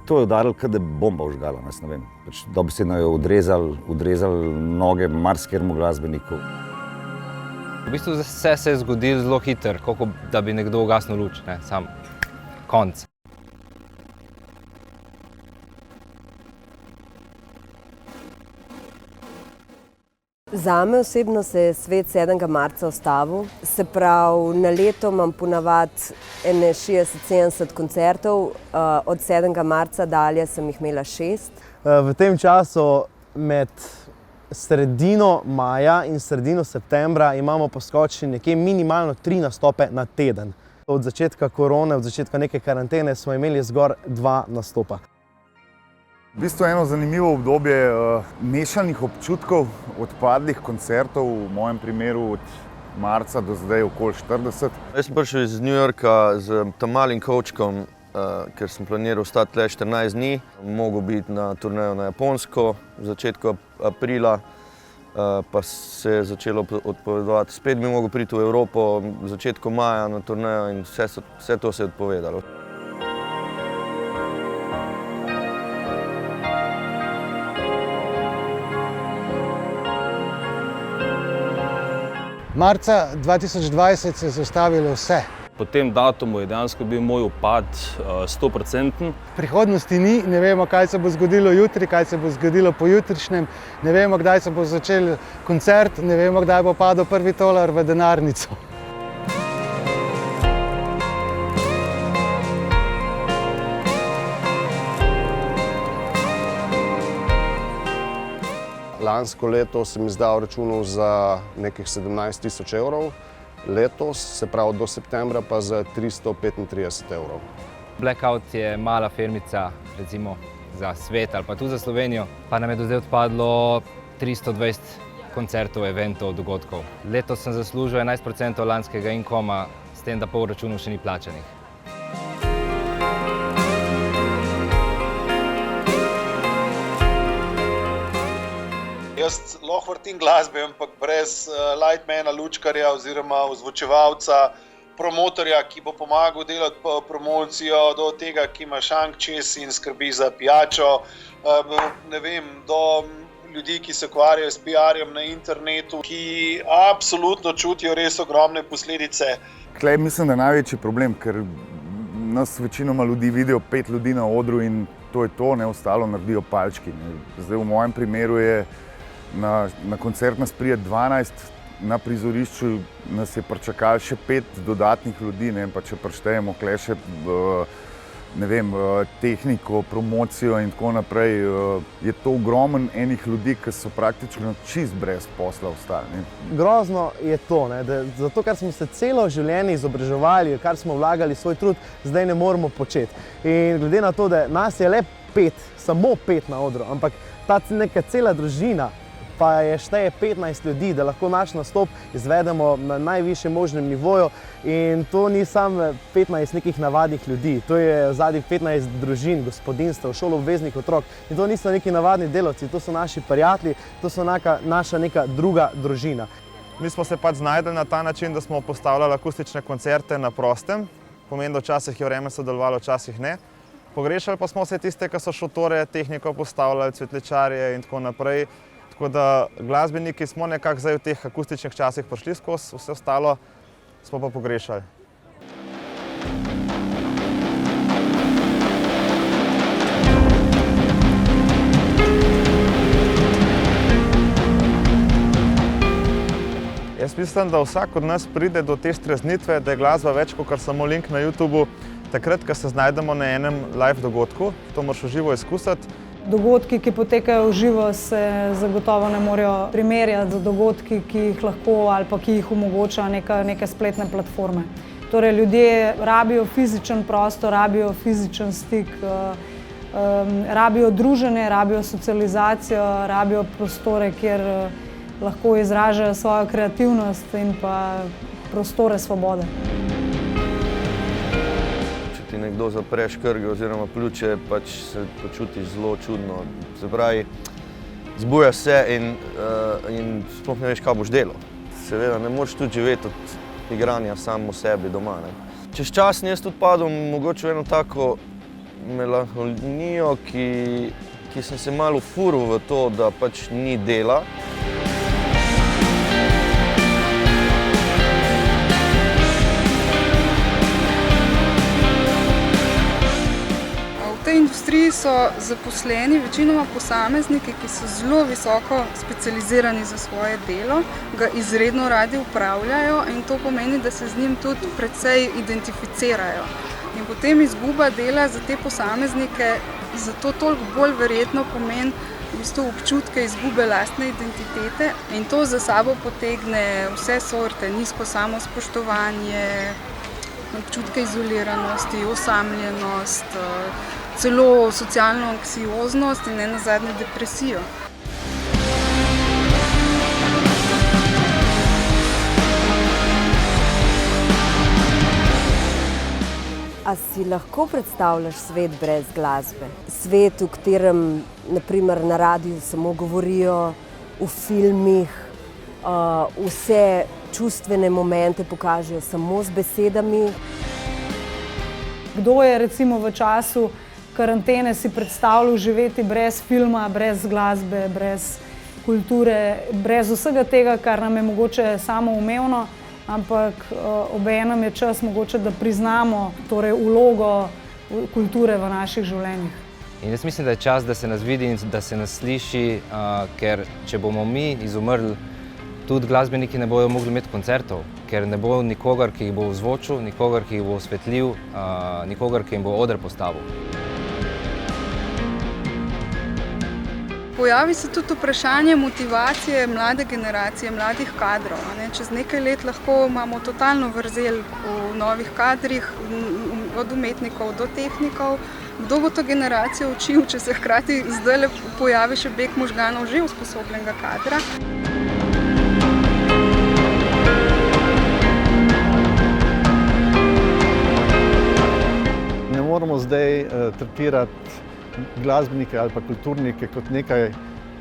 To je udarilo, kot da je bomba vžgala, ne vem. Pač dobesedno je odrezali noge marsikateremu glasbeniku. V bistvu vse se je zgodilo zelo hitro, kot da bi nekdo ugasnil luč, ne, sam konec. Zame osebno se je svet 7. marca ustavil, se pravi, na leto imam ponavadi 60-70 koncertov, od 7. marca dalje sem jih imela 6. V tem času med sredino maja in sredino septembra imamo poskočili nekje minimalno 3 nastope na teden. Od začetka korone, od začetka neke karantene smo imeli zgor 2 nastopa. V bistvu eno zanimivo obdobje mešanih občutkov, odpadlih koncertov, v mojem primeru od marca do zdaj okoli 40. Jaz sem prišel iz New Yorka z tam malim kovčkom, ker sem planiral ostati le 14 dni. Mogel biti na turnejo na Japonsko v začetku aprila, pa se je začelo odpovedovati. Spet bi mogel priti v Evropo v začetku maja na turnejo in vse to se je odpovedalo. Marca 2020 se je zaustavilo vse. Po tem datumu je dejansko bil moj upad 100%. Prihodnosti ni, ne vemo, kaj se bo zgodilo jutri, kaj se bo zgodilo pojutrišnjem, ne vemo, kdaj se bo začel koncert, ne vemo, kdaj bo padel prvi tolar v denarnico. Lansko leto sem izdal računov za nekih 17 000 evrov, letos, se pravi do septembra, pa za 335 evrov. Blackout je mala firmica, recimo za svet ali pa tudi za Slovenijo, pa nam je do zdaj odpadlo 320 koncertov, eventov, dogodkov. Letos sem zaslužil 11% lanskega inkoma, s tem, da pol računov še ni plačanih. Jaz lahko vrtim glasbe, ampak brez lightmana, lučkarja oziroma ozvočevalca, promotorja, ki bo pomagal delati promocijo, do tega, ki ima šank čez in skrbi za pijačo, ne vem, do ljudi, ki se ukvarjajo s PR-jem na internetu, ki absolutno čutijo res ogromne posledice. Tukaj mislim, da je največji problem, ker nas večinoma ljudi vidijo 5 ljudi na odru in to je to, ne, ostalo naredijo palčki. Zdaj v mojem primeru je na koncert nas pride 12, na prizorišču nas je pričakalo še 5 dodatnih ljudi, ne, pa če prištejemo kle še ne vem, tehniko, promocijo in tako naprej, je to ogromen enih ljudi, ki so praktično čist brez posla ostali. Ne. Grozno je to, ne, da zato, kar smo se celo življenje izobraževali, kar smo vlagali svoj trud, zdaj ne moremo početi. In glede na to, da nas je le 5, samo 5 na odru, ampak ta neka cela družina, pa je šteje 15 ljudi, da lahko naš nastop izvedemo na najvišjem možnem nivoju. In to ni samo 15 nekih navadnih ljudi, to je zadnjih 15 družin, gospodinjstev, šoloobveznih otrok. In to niso neki navadni delavci, to so naši prijatelji, to so naša neka druga družina. Mi smo se pač znajdli na ta način, da smo postavljali akustične koncerte na prostem. Pomeni, da včasih je vreme sodelovalo, včasih ne. Pogrešali pa smo vse tiste, ki so šotore, tehniko postavljali, cvetličarje in tako naprej. Tako da glasbeniki smo nekako zdaj v teh akustičnih časih prišli skozi, vse ostalo smo pa pogrešali. Jaz mislim, da vsak od nas pride do te streznitve, da je glasba več kot samo link na YouTubu, takrat, ko se znajdemo na enem live dogodku, to moraš v živo izkusiti. Dogodki, ki potekajo v živo, se zagotovo ne morejo primerjati z dogodki, ki jih lahko ali pa ki jih omogoča neke spletne platforme. Torej, ljudje rabijo fizičen prostor, rabijo fizičen stik, rabijo druženje, rabijo socializacijo, rabijo prostore, kjer lahko izražajo svojo kreativnost in pa prostore svobode. Ti nekdo zapre škrge oziroma pljuče, pač se počutiš zelo čudno. Se pravi, zbujaš se in sploh ne veš, kaj boš delal. Seveda, ne moreš tudi živeti od igranja sam v sebi doma. Ne. Čez čas jaz tudi padem mogoče v eno tako melanholijo, ki sem se malo furil v to, da pač ni dela. V tej industriji so zaposleni večinoma posamezniki, ki so zelo visoko specializirani za svoje delo, ga izredno radi upravljajo in to pomeni, da se z njim tudi precej identificirajo. In potem izguba dela za te posameznike zato toliko bolj verjetno pomeni v bistvu občutke izgube lastne identitete in to za sabo potegne vse sorte, nizko samospoštovanje, občutke izoliranosti, osamljenost, celo socialno anksioznost in nenazadnje depresijo. A si lahko predstavljaš svet brez glasbe? Svet, v katerem naprimer, na radiju samo govorijo, v filmih, vse čustvene momente pokažejo samo z besedami. Kdo je recimo v času karantene si predstavljal živeti brez filma, brez glasbe, brez kulture, brez vsega tega, kar nam je mogoče samoumevno, ampak obenem je čas mogoče, da priznamo torej vlogo kulture v naših življenjih. In jaz mislim, da je čas, da se nas vidi in da se nas sliši, ker če bomo mi izumrli, tudi glasbeniki ne bodo mogli imeti koncertov, ker ne bo nikogar, ki jih bo ozvočil, nikogar, ki jih bo osvetlil, nikogar, ki jim bo oder postavil. Pojavi se tudi vprašanje motivacije mlade generacije, mladih kadrov. Čez nekaj let lahko imamo totalno vrzel v novih kadrih, od umetnikov do tehnikov. Kdo bo to generacijo učil, če se hkrati zdajle pojavi še beg možganov že usposobljenega kadra? Ne moramo zdaj tretirati glasbenike ali pa kulturnike kot nekaj,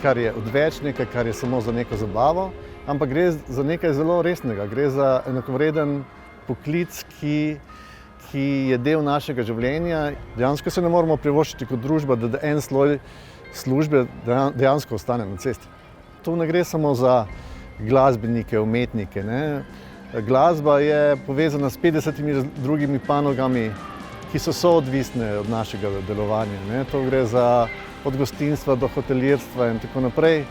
kar je odveč, nekaj, kar je samo za neko zabavo, ampak gre za nekaj zelo resnega. Gre za enakovreden poklic, ki je del našega življenja. Dejansko se ne moramo privoščiti kot družba, da en sloj službe dejansko ostane na cesti. To ne gre samo za glasbenike, umetnike, ne. Glasba je povezana s 50 drugimi panogami, ki so soodvisne od našega delovanja, ne. To gre od gostinstva do hotelirstva in tako naprej.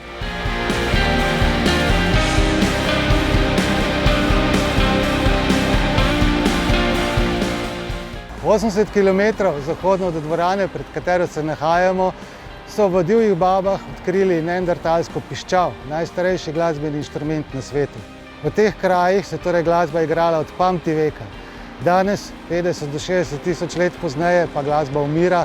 80 kilometrov zahodno od dvorane, pred katero se nahajamo, so v Divjih Babah odkrili neandertalsko piščal, najstarejši glasbeni inštrument na svetu. V teh krajih se torej glasba igrala od pameti veka. Danes, 50 do 60 tisoč let pozneje, pa glasba umira,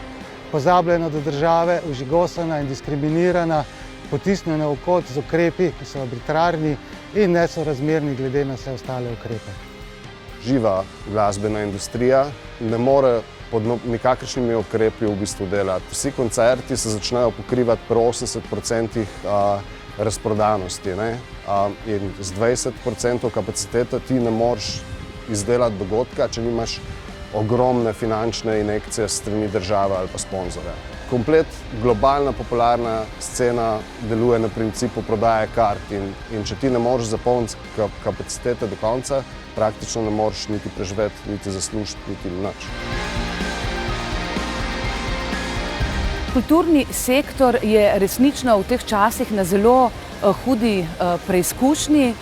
pozabljena do države, ožigosana in diskriminirana, potisnjena v kot z ukrepi, ki so arbitrarni in nesorazmerni glede na vse ostale ukrepe. Živa glasbena industrija ne more pod nikakršnimi ukrepi v bistvu delati. Vsi koncerti se začnejo pokrivati pri 80% razprodanosti, ne? In z 20% kapacitete ti ne moreš izdelati dogodka, če nimaš ogromne finančne injekcije s strani države ali pa sponzorja. Komplet globalna popularna scena deluje na principu prodaje kart in če ti ne moreš zapolniti kapacitete do konca, praktično ne moreš niti preživeti, niti zaslužiti, niti nič. Kulturni sektor je resnično v teh časih na zelo hudi preizkušnji,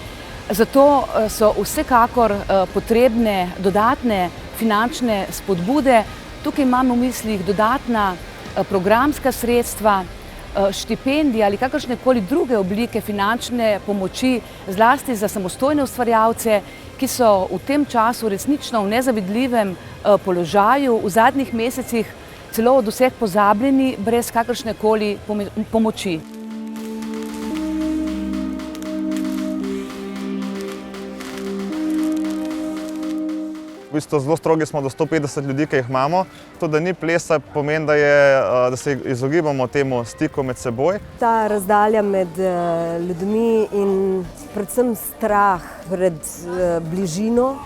zato so vsekakor potrebne dodatne finančne spodbude. Tukaj imam v mislih dodatna programska sredstva, štipendije ali kakršnekoli druge oblike finančne pomoči, zlasti za samostojne ustvarjalce, ki so v tem času resnično v nezavidljivem položaju, v zadnjih mesecih celo od vseh pozabljeni, brez kakršnekoli pomoči. V bistvu zelo strogi smo do 150 ljudi, ki jih imamo. To, da ni plesa, pomeni, da se izogibamo temu stiku med seboj. Ta razdalja med ljudmi in predvsem strah pred bližino,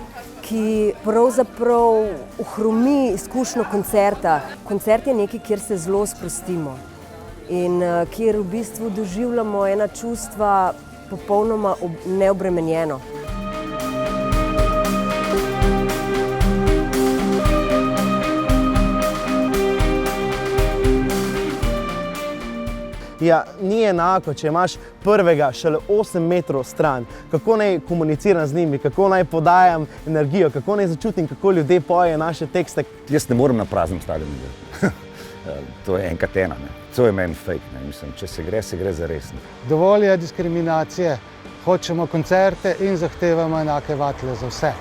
ki pravzaprav ohromi izkušnjo koncerta. Koncert je nekaj, kjer se zelo sprostimo in kjer v bistvu doživljamo ena čustva popolnoma neobremenjeno. Ja, ni enako, če imaš prvega šele 8 metrov stran, kako naj komuniciram z njimi, kako naj podajam energijo, kako naj začutim, kako ljudje pojejo naše tekste. Jaz ne morem na praznem stadionu. To je enkrat ena. To je meni fake. Mislim, če se gre za resno. Dovolj je diskriminacije, hočemo koncerte in zahtevamo enake vatle za vse.